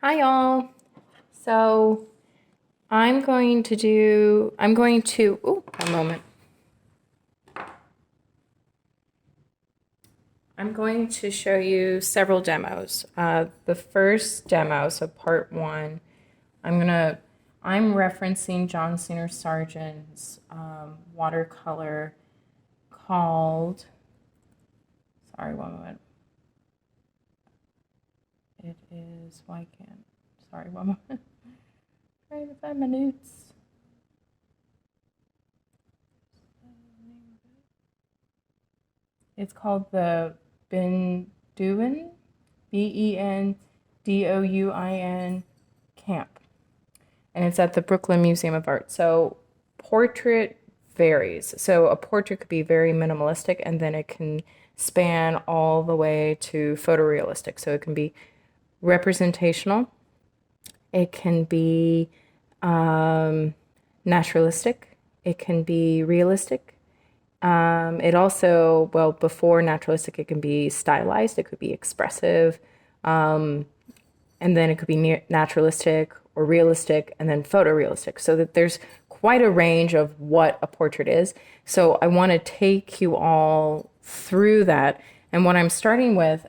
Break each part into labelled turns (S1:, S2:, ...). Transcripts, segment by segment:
S1: Hi y'all. So a moment. I'm going to show you several demos. The first demo, so part one, I'm referencing John Singer Sargent's watercolor called, sorry, one moment. It is, why can't, sorry, one moment. Trying to find my notes. It's called the Bendouin, Bendouin camp. And it's at the Brooklyn Museum of Art. So portrait varies. So a portrait could be very minimalistic and then it can span all the way to photorealistic. So it can be representational, it can be naturalistic, it can be realistic. It also, well, before naturalistic, it can be stylized, it could be expressive, and then it could be naturalistic or realistic, and then photorealistic. So that there's quite a range of what a portrait is. So I want to take you all through that. And what I'm starting with,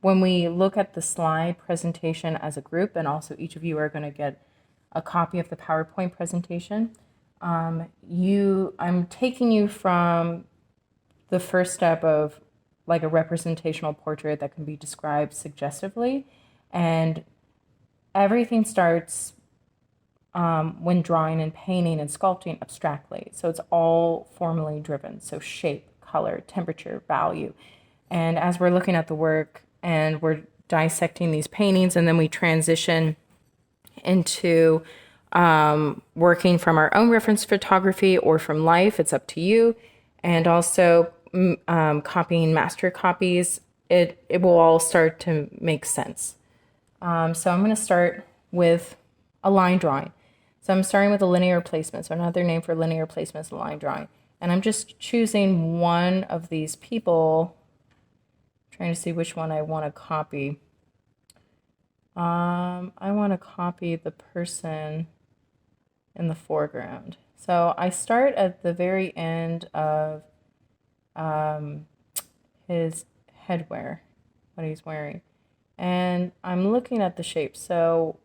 S1: when we look at the slide presentation as a group, and also each of you are going to get a copy of the PowerPoint presentation. I'm taking you from the first step of like a representational portrait that can be described suggestively, and everything starts when drawing and painting and sculpting abstractly. So it's all formally driven. So shape, color, temperature, value. And as we're looking at the work and we're dissecting these paintings, and then we transition into working from our own reference photography or from life, it's up to you. And also copying master copies, it will all start to make sense. So I'm going to start with a line drawing. So I'm starting with a linear placement. So another name for linear placement is a line drawing. And I'm just choosing one of these people, trying to see which one I want to copy. I want to copy the person in the foreground. So I start at the very end of his headwear, what he's wearing. And I'm looking at the shape. So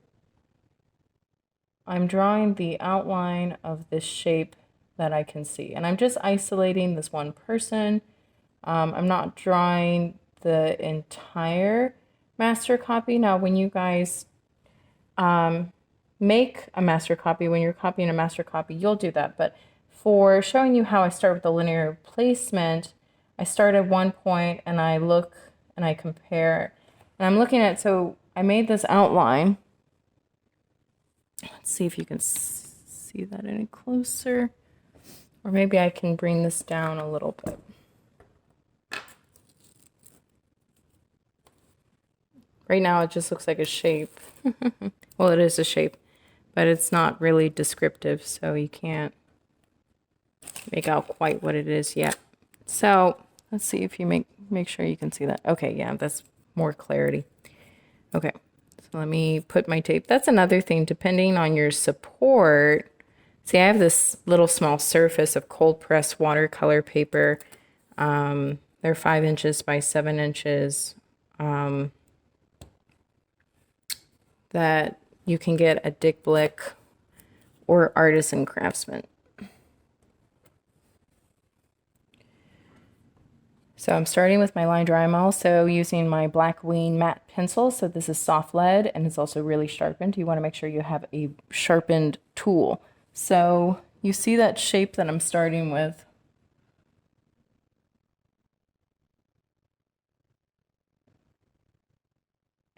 S1: I'm drawing the outline of this shape that I can see. And I'm just isolating this one person. I'm not drawing the entire master copy. Now, when you guys make a master copy, when you're copying a master copy, you'll do that. But for showing you how I start with the linear placement, I start at one point and I look and I compare. And I'm looking at, so I made this outline. Let's see if you can see that any closer. Or maybe I can bring this down a little bit. Right now it just looks like a shape. Well, it is a shape, but it's not really descriptive, so you can't make out quite what it is yet. So let's see if you make sure you can see that. Okay, yeah, that's more clarity. Okay, so let me put my tape. That's another thing, depending on your support. See, I have this little small surface of cold pressed watercolor paper. They're 5 inches by 7 inches. That you can get at Dick Blick or Artisan Craftsman. So I'm starting with my line drawing. I'm also using my Black Wing matte pencil. So this is soft lead and it's also really sharpened. You want to make sure you have a sharpened tool. So you see that shape that I'm starting with.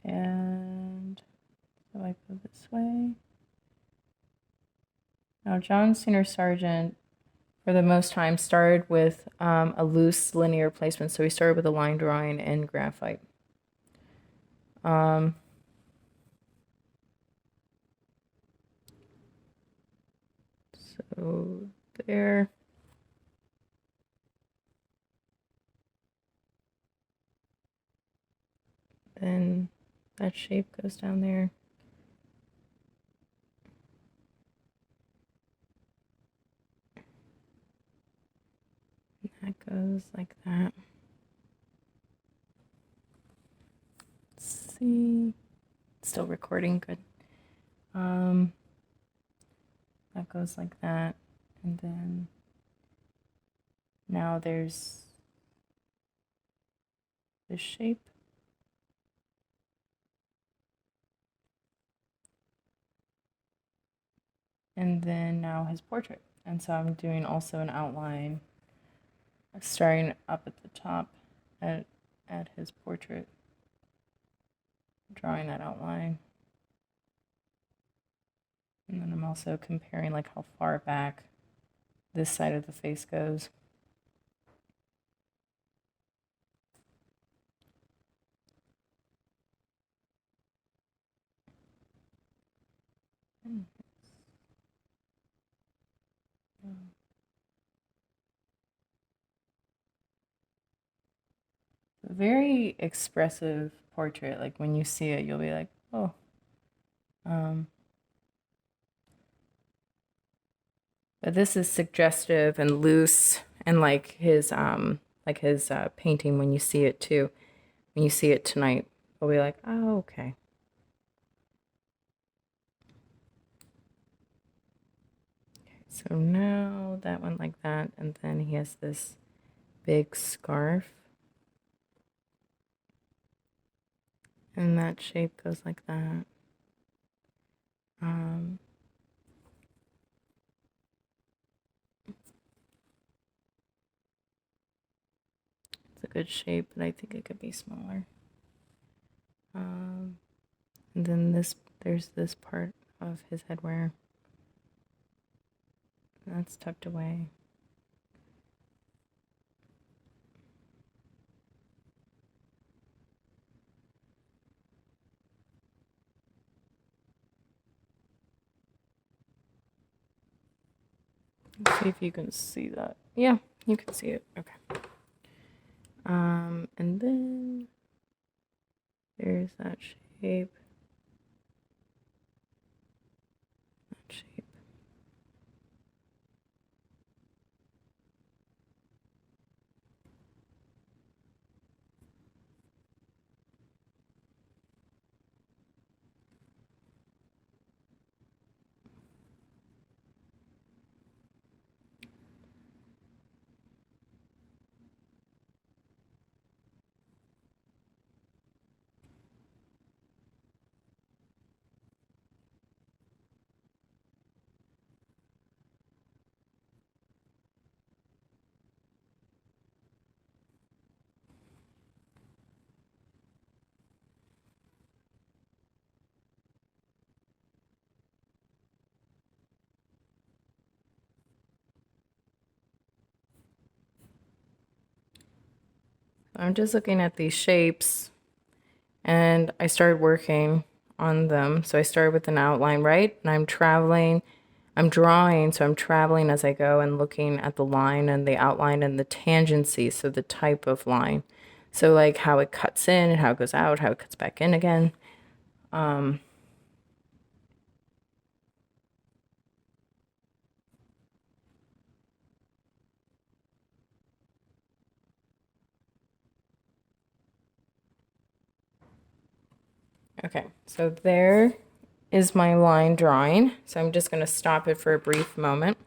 S1: And so I go this way. Now John Singer Sargent, for the most time, started with a loose linear placement. So we started with a line drawing in graphite. So there. Then that shape goes down there. goes like that. Let's see. Still recording, good. That goes like that. And then now there's this shape. And then now his portrait. And so I'm doing also an outline, starting up at the top at his portrait, drawing that outline. And then I'm also comparing like how far back this side of the face goes. Very expressive portrait. Like when you see it, you'll be like, oh. But this is suggestive and loose, and like his painting. When you see it too, when you see it tonight, you'll be like, oh, okay. So now that went like that, and then he has this big scarf. And that shape goes like that. It's a good shape, but I think it could be smaller. And then there's this part of his headwear. That's tucked away. Let's see if you can see that. Yeah, you can see it. Okay. And then there's that shape. That shape. I'm just looking at these shapes, and I started working on them. So I started with an outline, right? And I'm drawing, so I'm traveling as I go and looking at the line and the outline and the tangency, so the type of line. So like how it cuts in and how it goes out, how it cuts back in again. Okay, so there is my line drawing. So I'm just going to stop it for a brief moment.